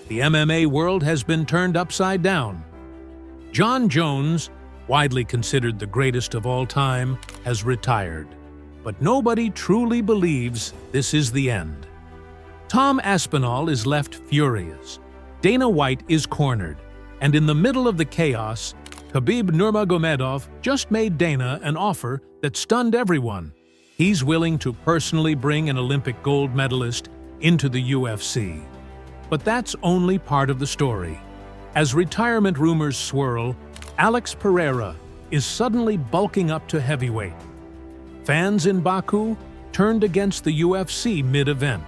the MMA world has been turned upside down. Jon Jones, widely considered the greatest of all time, has retired. But nobody truly believes this is the end. Tom Aspinall is left furious. Dana White is cornered. And in the middle of the chaos, Khabib Nurmagomedov just made Dana an offer that stunned everyone. He's willing to personally bring an Olympic gold medalist into the UFC. But that's only part of the story. As retirement rumors swirl, Alex Pereira is suddenly bulking up to heavyweight. Fans in Baku turned against the UFC mid-event.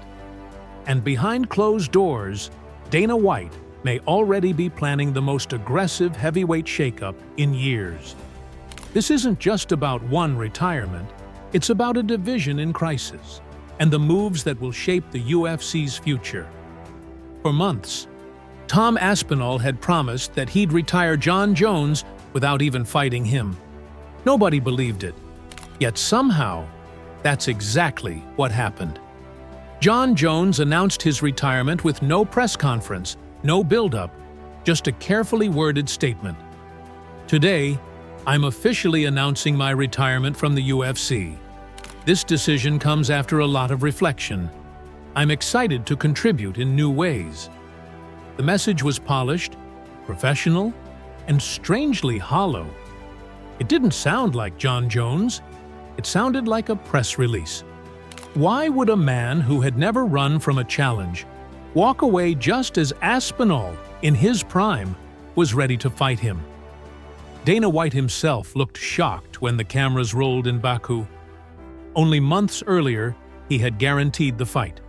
And behind closed doors, Dana White may already be planning the most aggressive heavyweight shakeup in years. This isn't just about one retirement, it's about a division in crisis, and the moves that will shape the UFC's future. For months, Tom Aspinall had promised that he'd retire Jon Jones without even fighting him. Nobody believed it. Yet somehow, that's exactly what happened. Jon Jones announced his retirement with no press conference, no build-up, just a carefully worded statement. Today, I'm officially announcing my retirement from the UFC. This decision comes after a lot of reflection. I'm excited to contribute in new ways. The message was polished, professional, and strangely hollow. It didn't sound like Jon Jones. It sounded like a press release. Why would a man who had never run from a challenge walk away just as Aspinall, in his prime, was ready to fight him? Dana White himself looked shocked when the cameras rolled in Baku. Only months earlier, he had guaranteed the fight.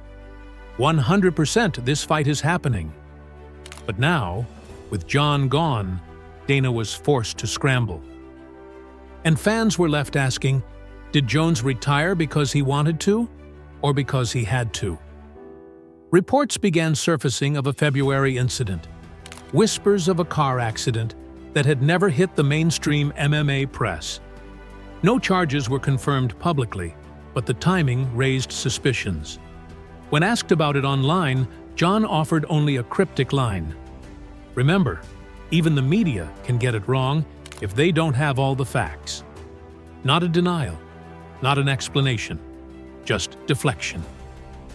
100% this fight is happening. But now, with Jon gone, Dana was forced to scramble. And fans were left asking, did Jones retire because he wanted to, or because he had to? Reports began surfacing of a February incident, whispers of a car accident that had never hit the mainstream MMA press. No charges were confirmed publicly, but the timing raised suspicions. When asked about it online, Jon offered only a cryptic line. Remember, even the media can get it wrong if they don't have all the facts. Not a denial, not an explanation, just deflection.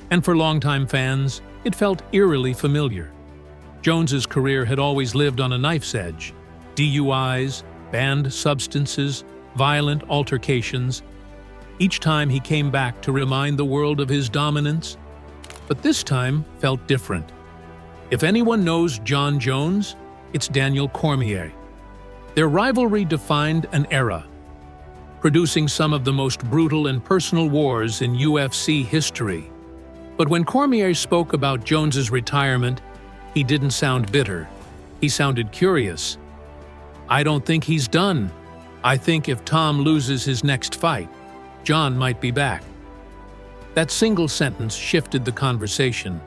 And for longtime fans, it felt eerily familiar. Jones's career had always lived on a knife's edge. DUIs, banned substances, violent altercations. Each time he came back to remind the world of his dominance. But this time felt different. If anyone knows Jon Jones, it's Daniel Cormier. Their rivalry defined an era, producing some of the most brutal and personal wars in UFC history. But when Cormier spoke about Jones's retirement, he didn't sound bitter. He sounded curious. I don't think he's done. I think if Tom loses his next fight, Jon might be back. That single sentence shifted the conversation.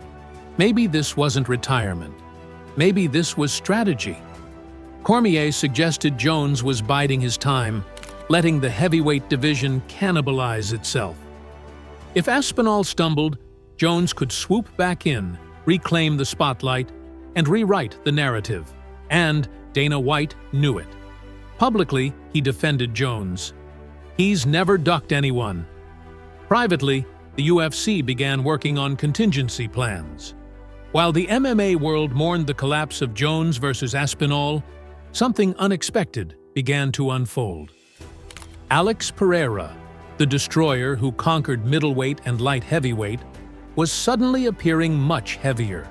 Maybe this wasn't retirement. Maybe this was strategy. Cormier suggested Jones was biding his time, letting the heavyweight division cannibalize itself. If Aspinall stumbled, Jones could swoop back in, reclaim the spotlight, and rewrite the narrative. And Dana White knew it. Publicly, he defended Jones. He's never ducked anyone. Privately, the UFC began working on contingency plans. While the MMA world mourned the collapse of Jones versus Aspinall, something unexpected began to unfold. Alex Pereira, the destroyer who conquered middleweight and light heavyweight, was suddenly appearing much heavier.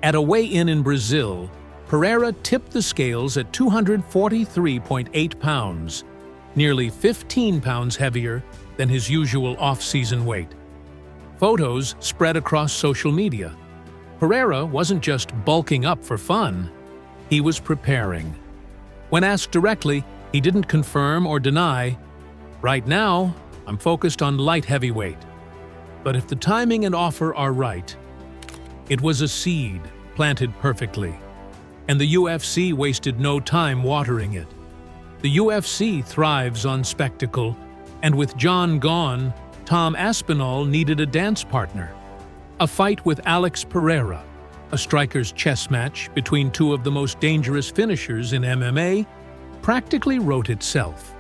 At a weigh-in in Brazil, Pereira tipped the scales at 243.8 pounds, nearly 15 pounds heavier than his usual off-season weight. Photos spread across social media. Pereira wasn't just bulking up for fun, he was preparing. When asked directly, he didn't confirm or deny, "Right now, I'm focused on light heavyweight. But if the timing and offer are right," it was a seed planted perfectly. And the UFC wasted no time watering it. The UFC thrives on spectacle, and with Jon gone, Tom Aspinall needed a dance partner. A fight with Alex Pereira. A striker's chess match between two of the most dangerous finishers in MMA practically wrote itself.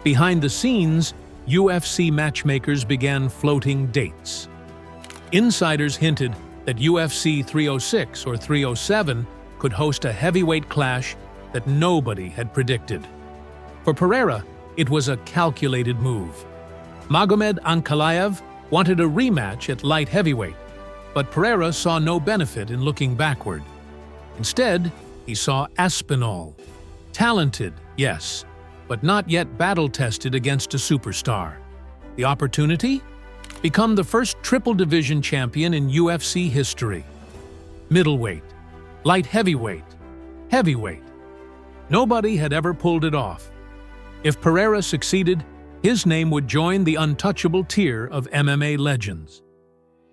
Behind the scenes, UFC matchmakers began floating dates. Insiders hinted that UFC 306 or 307 could host a heavyweight clash that nobody had predicted. For Pereira, it was a calculated move. Magomed Ankalaev wanted a rematch at light heavyweight, but Pereira saw no benefit in looking backward. Instead, he saw Aspinall. Talented, yes, but not yet battle-tested against a superstar. The opportunity? Become the first triple division champion in UFC history. Middleweight, light heavyweight, heavyweight. Nobody had ever pulled it off. If Pereira succeeded, his name would join the untouchable tier of MMA legends.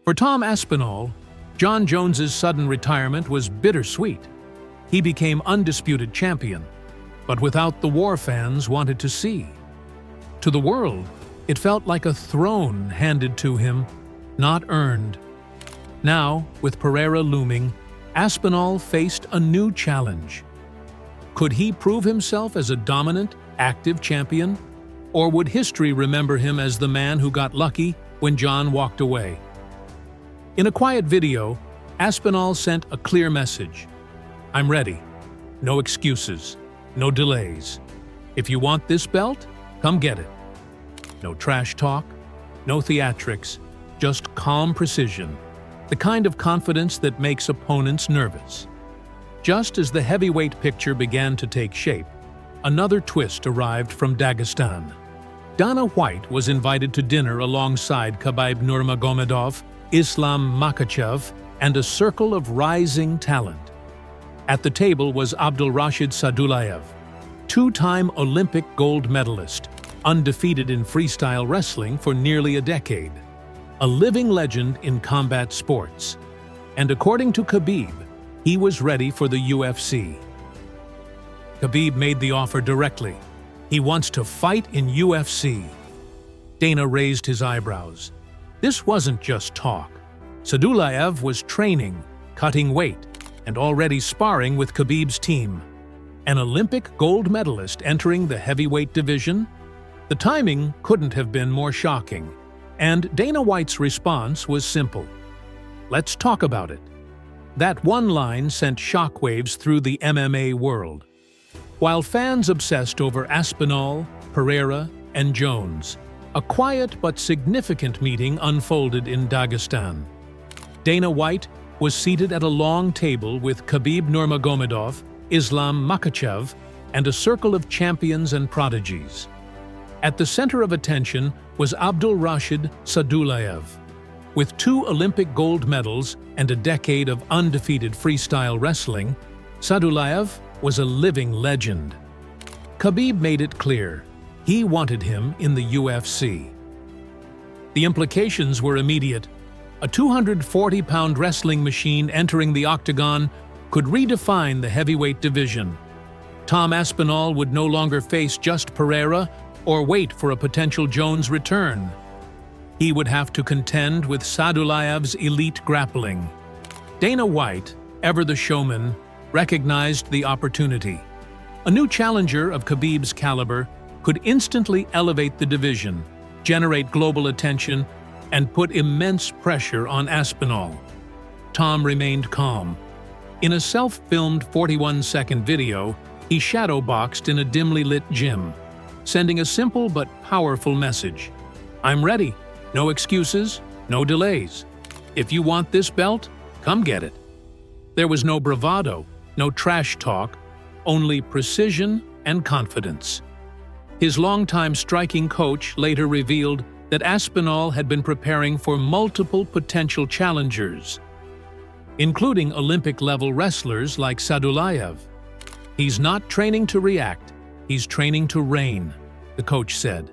For Tom Aspinall, Jon Jones's sudden retirement was bittersweet. He became undisputed champion, but without the war fans wanted to see. To the world, it felt like a throne handed to him, not earned. Now, with Pereira looming, Aspinall faced a new challenge. Could he prove himself as a dominant, active champion? Or would history remember him as the man who got lucky when Jon walked away? In a quiet video, Aspinall sent a clear message. I'm ready. No excuses. No delays. If you want this belt, come get it. No trash talk, no theatrics, just calm precision. The kind of confidence that makes opponents nervous. Just as the heavyweight picture began to take shape, another twist arrived from Dagestan. Dana White was invited to dinner alongside Khabib Nurmagomedov, Islam Makhachev, and a circle of rising talent. At the table was Abdulrashid Sadulayev, two-time Olympic gold medalist, undefeated in freestyle wrestling for nearly a decade, a living legend in combat sports. And according to Khabib, he was ready for the UFC. Khabib made the offer directly. He wants to fight in UFC. Dana raised his eyebrows. This wasn't just talk. Sadulayev was training, cutting weight, and already sparring with Khabib's team. An Olympic gold medalist entering the heavyweight division? The timing couldn't have been more shocking, and Dana White's response was simple. Let's talk about it. That one line sent shockwaves through the MMA world. While fans obsessed over Aspinall, Pereira, and Jones, a quiet but significant meeting unfolded in Dagestan. Dana White was seated at a long table with Khabib Nurmagomedov, Islam Makhachev, and a circle of champions and prodigies. At the center of attention was Abdulrashid Sadulayev. With 2 Olympic gold medals and a decade of undefeated freestyle wrestling, Sadulayev was a living legend. Khabib made it clear he wanted him in the UFC. The implications were immediate. A 240-pound wrestling machine entering the octagon could redefine the heavyweight division. Tom Aspinall would no longer face just Pereira or wait for a potential Jones return. He would have to contend with Sadulayev's elite grappling. Dana White, ever the showman, recognized the opportunity. A new challenger of Khabib's caliber could instantly elevate the division, generate global attention, and put immense pressure on Aspinall. Tom remained calm. In a self-filmed 41-second video, he shadowboxed in a dimly lit gym, sending a simple but powerful message. I'm ready. No excuses, no delays. If you want this belt, come get it. There was no bravado, no trash talk, only precision and confidence. His longtime striking coach later revealed that Aspinall had been preparing for multiple potential challengers, including Olympic-level wrestlers like Sadulayev. He's not training to react, he's training to reign, the coach said.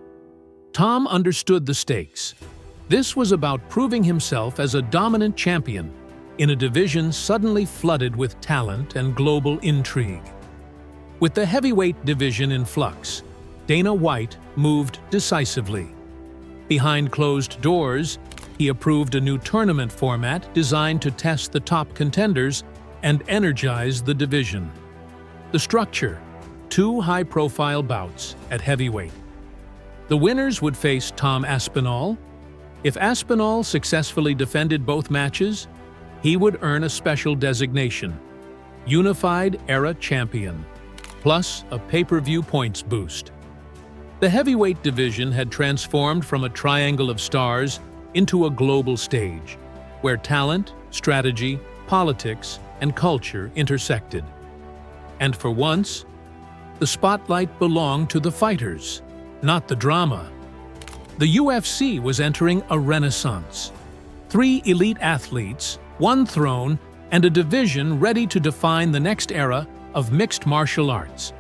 Tom understood the stakes. This was about proving himself as a dominant champion in a division suddenly flooded with talent and global intrigue. With the heavyweight division in flux, Dana White moved decisively. Behind closed doors, He approved a new tournament format designed to test the top contenders and energize the division. The structure: 2 high-profile bouts at heavyweight. The winners would face Tom Aspinall. If Aspinall successfully defended both matches, he would earn a special designation, Unified Era Champion, plus a pay-per-view points boost. The heavyweight division had transformed from a triangle of stars into a global stage, where talent, strategy, politics, and culture intersected. And for once, the spotlight belonged to the fighters, not the drama. The UFC was entering a renaissance. 3 elite athletes, 1 throne, and a division ready to define the next era of mixed martial arts.